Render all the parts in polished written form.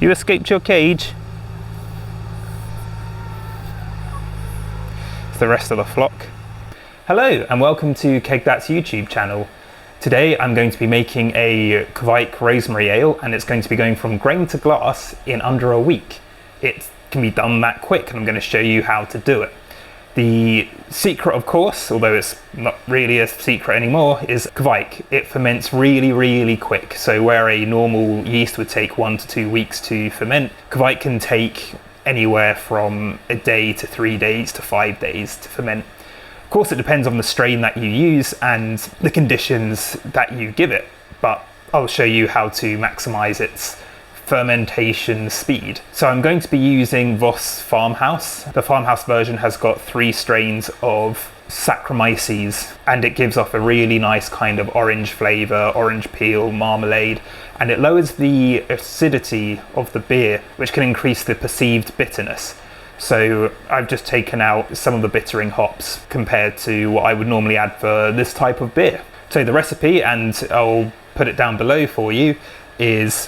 You escaped your cage. It's the rest of the flock. Hello and welcome to Kveik's YouTube channel. Today I'm going to be making a Kveik rosemary ale, and it's going to be going from grain to glass in under a week. It can be done that quick, and I'm going to show you how to do it. The secret, of course, although it's not really a secret anymore, is Kveik. It ferments really quick. So where a normal yeast would take 1 to 2 weeks to ferment, Kveik can take anywhere from a day to 3 days to 5 days to ferment. Of course, it depends on the strain that you use and the conditions that you give it, but I'll show you how to maximize its fermentation speed. So I'm going to be using Voss farmhouse. The farmhouse version has got 3 strains of Saccharomyces, and it gives off a really nice kind of orange flavor, orange peel, marmalade, and it lowers the acidity of the beer, which can increase the perceived bitterness. So I've just taken out some of the bittering hops compared to what I would normally add for this type of beer. So the recipe, and I'll put it down below for you, is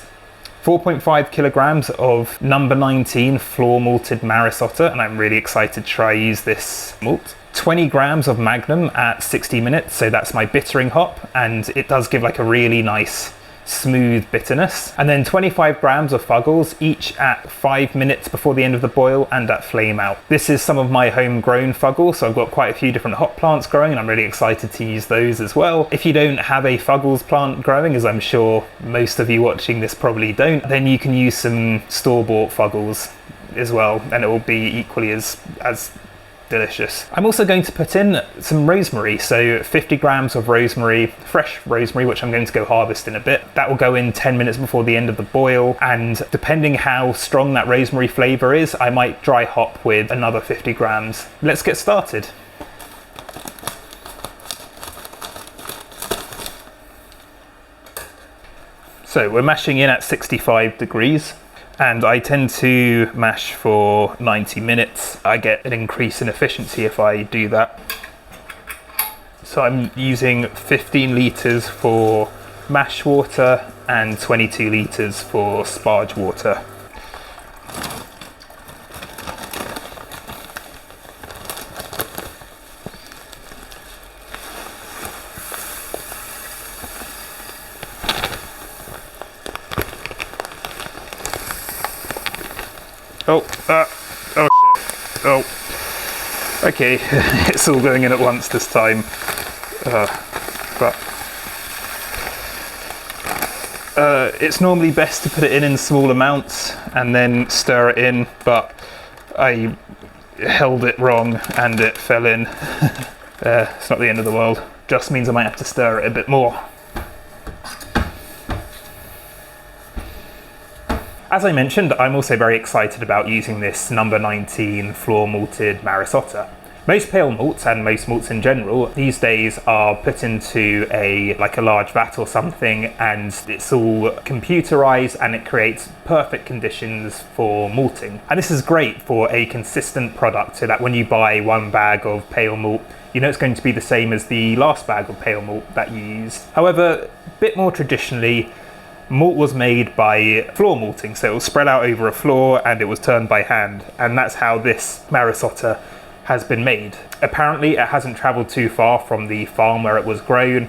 4.5 kilograms of number 19 floor malted Maris Otter, and I'm really excited to try use this malt. 20 grams of Magnum at 60 minutes, so that's my bittering hop, and it does give like a really nice smooth bitterness. And then 25 grams of Fuggles, each at 5 minutes before the end of the boil and at flame out. This is some of my homegrown Fuggles, so I've got quite a few different hop plants growing, and I'm really excited to use those as well. If you don't have a Fuggles plant growing, as I'm sure most of you watching this probably don't, then you can use some store-bought Fuggles as well, and it will be equally as delicious. I'm also going to put in some rosemary, so 50 grams of rosemary, fresh rosemary, which I'm going to go harvest in a bit. That will go in 10 minutes before the end of the boil, and depending how strong that rosemary flavour is, I might dry hop with another 50 grams. Let's get started. So we're mashing in at 65 degrees. And I tend to mash for 90 minutes. I get an increase in efficiency if I do that. So I'm using 15 litres for mash water and 22 litres for sparge water. Oh shit. Oh. Okay, it's all going in at once this time. It's normally best to put it in small amounts and then stir it in, but I held it wrong and it fell in. It's not the end of the world. Just means I might have to stir it a bit more. As I mentioned, I'm also very excited about using this number 19 floor malted Maris Otter. Most pale malts, and most malts in general, these days are put into a large vat or something, and it's all computerized and it creates perfect conditions for malting. And this is great for a consistent product, so that when you buy one bag of pale malt, you know it's going to be the same as the last bag of pale malt that you used. However, a bit more traditionally, malt was made by floor malting, so it was spread out over a floor and it was turned by hand, and that's how this Maris Otter has been made. Apparently it hasn't travelled too far from the farm where it was grown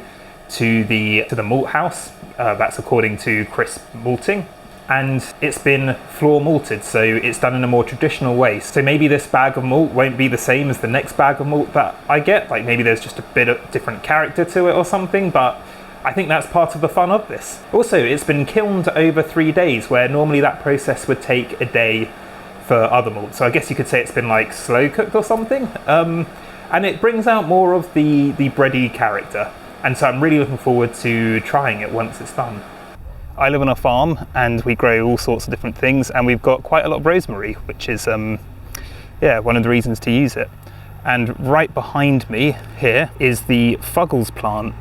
to the malt house. That's according to crisp malting, and it's been floor malted, so it's done in a more traditional way. So maybe this bag of malt won't be the same as the next bag of malt that I get, like maybe there's just a bit of different character to it or something, but I think that's part of the fun of this. Also, it's been kilned over 3 days, where normally that process would take a day for other malts. So I guess you could say it's been like slow cooked or something. And it brings out more of the bready character. And so I'm really looking forward to trying it once it's done. I live on a farm and we grow all sorts of different things, and we've got quite a lot of rosemary, which is one of the reasons to use it. And right behind me here is the Fuggles plant.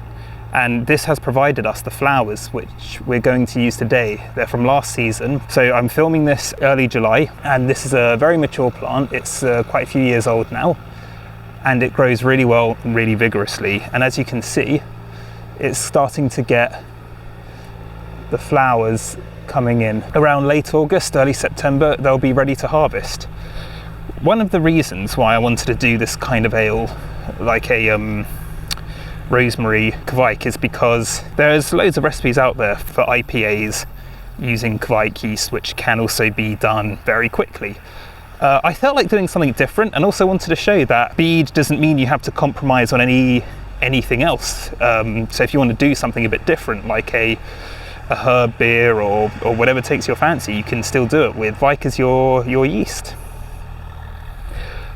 And this has provided us the flowers, which we're going to use today. They're from last season. So I'm filming this early July, and this is a very mature plant. It's quite a few years old now, and it grows really well and really vigorously. And as you can see, it's starting to get the flowers coming in. Around late August, early September, they'll be ready to harvest. One of the reasons why I wanted to do this kind of ale, like a rosemary Kveik, is because there's loads of recipes out there for IPAs using Kveik yeast, which can also be done very quickly. I felt like doing something different, and also wanted to show that speed doesn't mean you have to compromise on anything else. So if you want to do something a bit different, like a herb beer or whatever takes your fancy, you can still do it with Kveik as your yeast.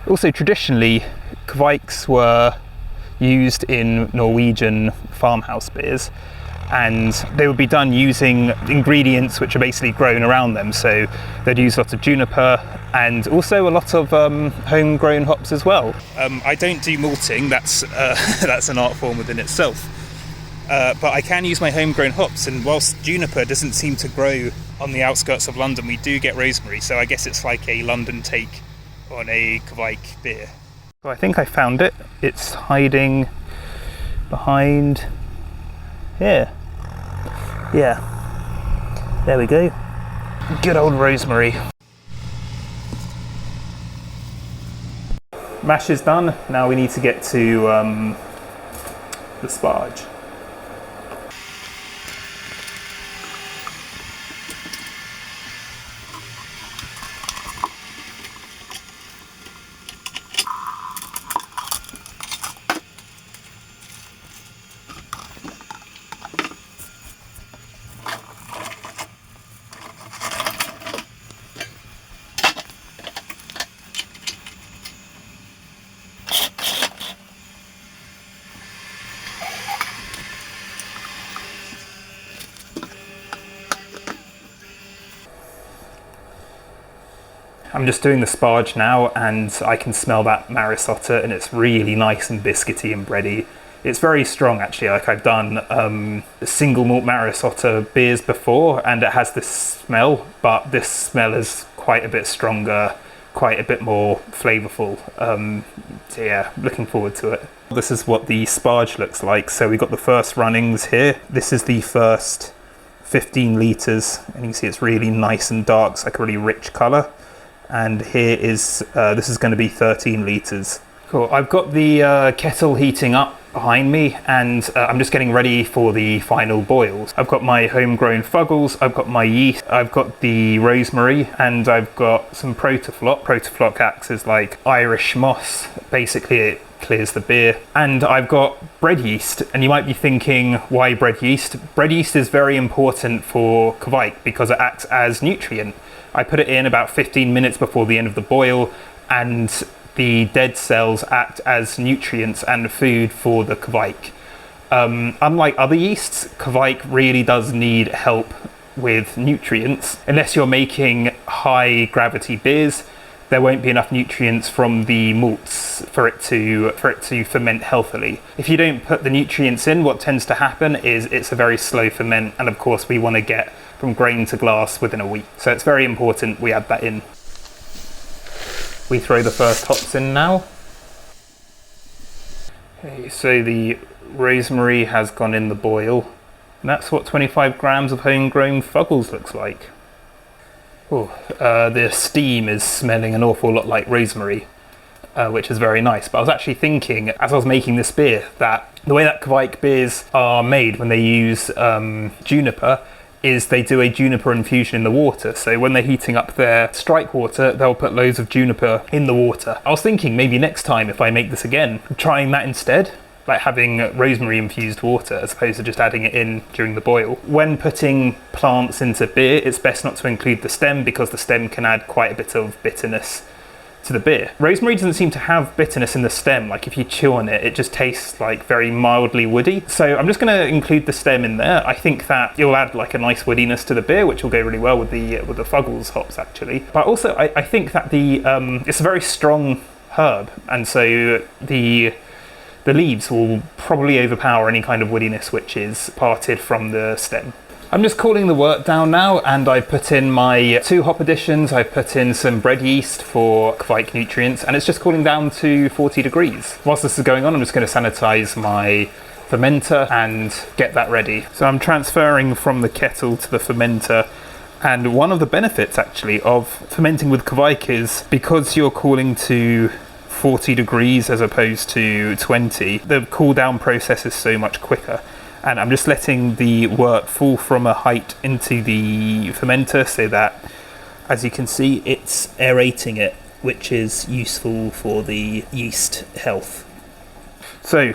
Also, traditionally, Kveiks were used in Norwegian farmhouse beers, and they would be done using ingredients which are basically grown around them. So they'd use lots of juniper and also a lot of homegrown hops as well. I don't do malting, that's an art form within itself. But I can use my homegrown hops, and whilst juniper doesn't seem to grow on the outskirts of London, we do get rosemary, so I guess it's like a London take on a Kveik beer. So I think I found it. It's hiding behind here. Yeah, there we go. Good old rosemary. Mash is done. Now we need to get to the sparge. I'm just doing the sparge now, and I can smell that Maris Otter, and it's really nice and biscuity and bready. It's very strong actually. Like, I've done single malt Maris Otter beers before, and it has this smell, but this smell is quite a bit stronger, quite a bit more flavourful. So yeah, looking forward to it. This is what the sparge looks like. So we've got the first runnings here. This is the first 15 litres, and you can see it's really nice and dark. It's like a really rich colour. And here is, this is going to be 13 litres. Cool, I've got the kettle heating up behind me, and I'm just getting ready for the final boils. I've got my homegrown Fuggles, I've got my yeast, I've got the rosemary, and I've got some protofloc. Protofloc acts as like Irish moss. Basically it clears the beer. And I've got bread yeast, and you might be thinking, why bread yeast? Bread yeast is very important for Kveik because it acts as nutrient. I put it in about 15 minutes before the end of the boil, and the dead cells act as nutrients and food for the Kveik. Unlike other yeasts, Kveik really does need help with nutrients. Unless you're making high gravity beers, there won't be enough nutrients from the malts for it to ferment healthily. If you don't put the nutrients in, what tends to happen is it's a very slow ferment, and of course we want to get from grain to glass within a week. So it's very important we add that in. We throw the first hops in now. Okay, so the rosemary has gone in the boil. And that's what 25 grams of homegrown Fuggles looks like. Oh, the steam is smelling an awful lot like rosemary, which is very nice. But I was actually thinking, as I was making this beer, that the way that Kveik beers are made when they use juniper is they do a juniper infusion in the water. So when they're heating up their strike water, they'll put loads of juniper in the water. I was thinking maybe next time if I make this again, trying that instead, like having rosemary infused water as opposed to just adding it in during the boil. When putting plants into beer, it's best not to include the stem because the stem can add quite a bit of bitterness to the beer. Rosemary doesn't seem to have bitterness in the stem. Like if you chew on it, it just tastes like very mildly woody. So I'm just going to include the stem in there. I think that it'll add like a nice woodiness to the beer, which will go really well with the Fuggles hops actually. But also I think that it's a very strong herb, and so the leaves will probably overpower any kind of woodiness which is parted from the stem. I'm just cooling the wort down now, and I've put in my 2 hop additions. I've put in some bread yeast for Kveik nutrients, and it's just cooling down to 40 degrees. Whilst this is going on, I'm just going to sanitize my fermenter and get that ready. So I'm transferring from the kettle to the fermenter. And one of the benefits actually of fermenting with Kveik is because you're cooling to 40 degrees as opposed to 20, the cool down process is so much quicker. And I'm just letting the wort fall from a height into the fermenter so that, as you can see, it's aerating it, which is useful for the yeast health. So,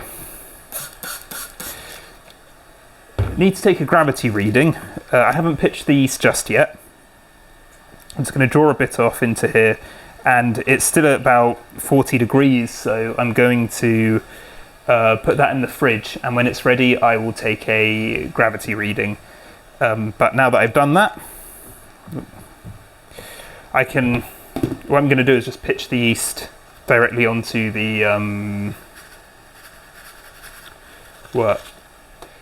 need to take a gravity reading. I haven't pitched the yeast just yet. I'm just going to draw a bit off into here, and it's still at about 40 degrees, so I'm going to put that in the fridge, and when it's ready I will take a gravity reading. But now that I've done that, what I'm going to do is just pitch the yeast directly onto the wort.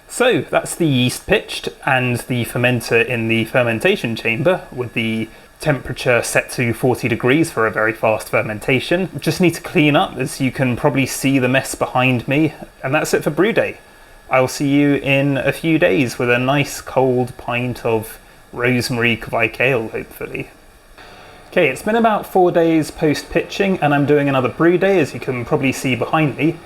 So that's the yeast pitched and the fermenter in the fermentation chamber with the temperature set to 40 degrees for a very fast fermentation. Just need to clean up, as you can probably see the mess behind me, and that's it for brew day. I'll see you in a few days with a nice cold pint of Rosemary Kveik ale, hopefully. Okay, it's been about 4 days post pitching and I'm doing another brew day, as you can probably see behind me,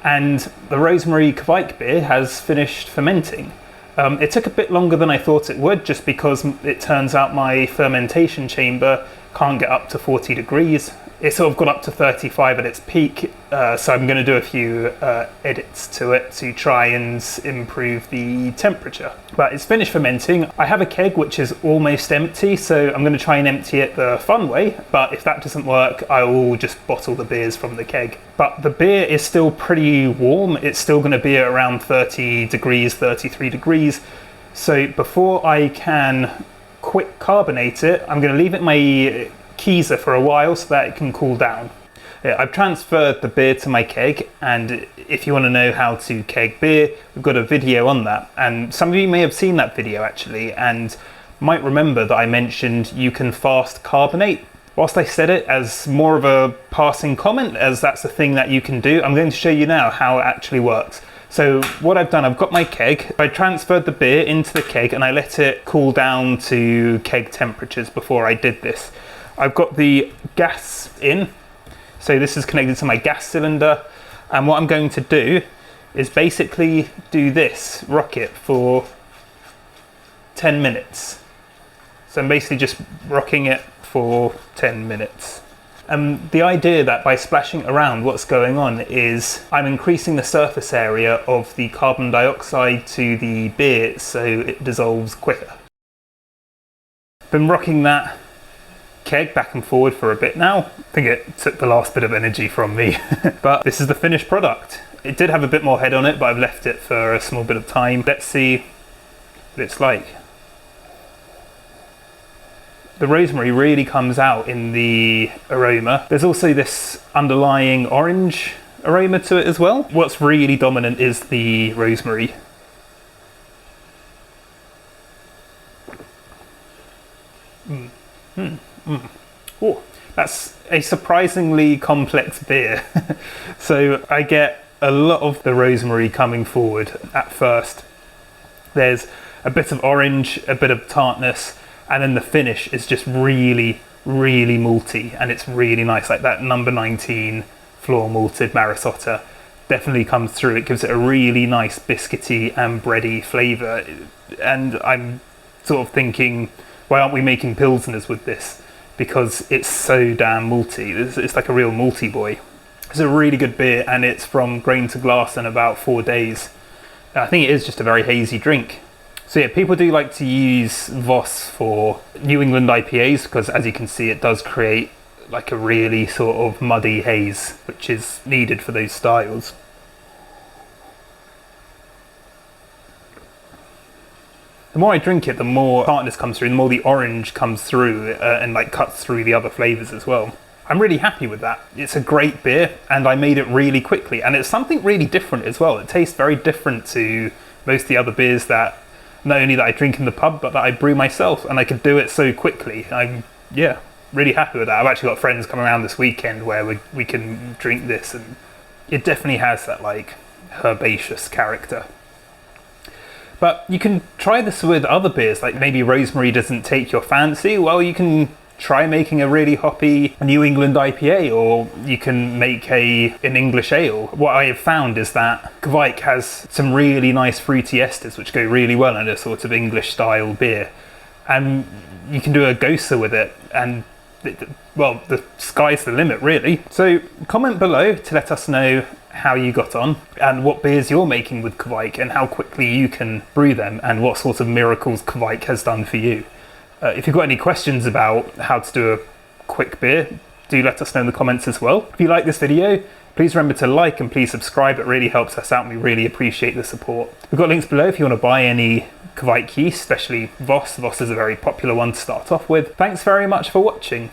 and the Rosemary Kveik beer has finished fermenting. It took a bit longer than I thought it would, just because it turns out my fermentation chamber can't get up to 40 degrees. It sort of got up to 35 at its peak, so I'm going to do a few edits to it to try and improve the temperature. But it's finished fermenting. I have a keg which is almost empty, so I'm going to try and empty it the fun way, but if that doesn't work, I will just bottle the beers from the keg. But the beer is still pretty warm. It's still going to be around 30 degrees, 33 degrees. So before I can quick carbonate it, I'm going to leave it in my keezer for a while so that it can cool down. I've transferred the beer to my keg, and if you want to know how to keg beer, we've got a video on that, and some of you may have seen that video actually and might remember that I mentioned you can fast carbonate. Whilst I said it as more of a passing comment, as that's a thing that you can do, I'm going to show you now how it actually works. So what I've done, I've got my keg, I transferred the beer into the keg and I let it cool down to keg temperatures before I did this. I've got the gas in, so this is connected to my gas cylinder, and what I'm going to do is basically do this, rock it for 10 minutes. So I'm basically just rocking it for 10 minutes. And the idea that by splashing around, what's going on is I'm increasing the surface area of the carbon dioxide to the beer so it dissolves quicker. Been rocking that keg back and forward for a bit now. I think it took the last bit of energy from me. But this is the finished product. It did have a bit more head on it, but I've left it for a small bit of time. Let's see what it's like. The rosemary really comes out in the aroma. There's also this underlying orange aroma to it as well. What's really dominant is the rosemary. Oh, that's a surprisingly complex beer. So I get a lot of the rosemary coming forward at first. There's a bit of orange, a bit of tartness, and then the finish is just really, really malty, and it's really nice. Like that number 19 floor malted Maris Otter definitely comes through. It gives it a really nice biscuity and bready flavour. And I'm sort of thinking, why aren't we making pilsners with this? Because it's so damn malty. It's like a real malty boy. It's a really good beer, and it's from grain to glass in about 4 days. I think it is just a very hazy drink. So yeah, people do like to use Voss for New England IPAs because, as you can see, it does create like a really sort of muddy haze, which is needed for those styles. The more I drink it, the more tartness comes through, the more the orange comes through and like cuts through the other flavours as well. I'm really happy with that. It's a great beer, and I made it really quickly, and it's something really different as well. It tastes very different to most of the other beers that not only that I drink in the pub, but that I brew myself, and I could do it so quickly. I'm really happy with that. I've actually got friends coming around this weekend where we can drink this, and it definitely has that like herbaceous character. But you can try this with other beers, like maybe Rosemary doesn't take your fancy. Well, you can try making a really hoppy New England IPA, or you can make an English ale. What I have found is that Kveik has some really nice fruity esters which go really well in a sort of English style beer. And you can do a Gosa with it, and well, the sky's the limit really. So comment below to let us know how you got on and what beers you're making with Kveik and how quickly you can brew them and what sort of miracles Kveik has done for you. If you've got any questions about how to do a quick beer, do let us know in the comments as well. If you like this video, please remember to like and please subscribe. It really helps us out and we really appreciate the support. We've got links below if you want to buy any Kveik yeast, especially Voss. Voss is a very popular one to start off with. Thanks very much for watching.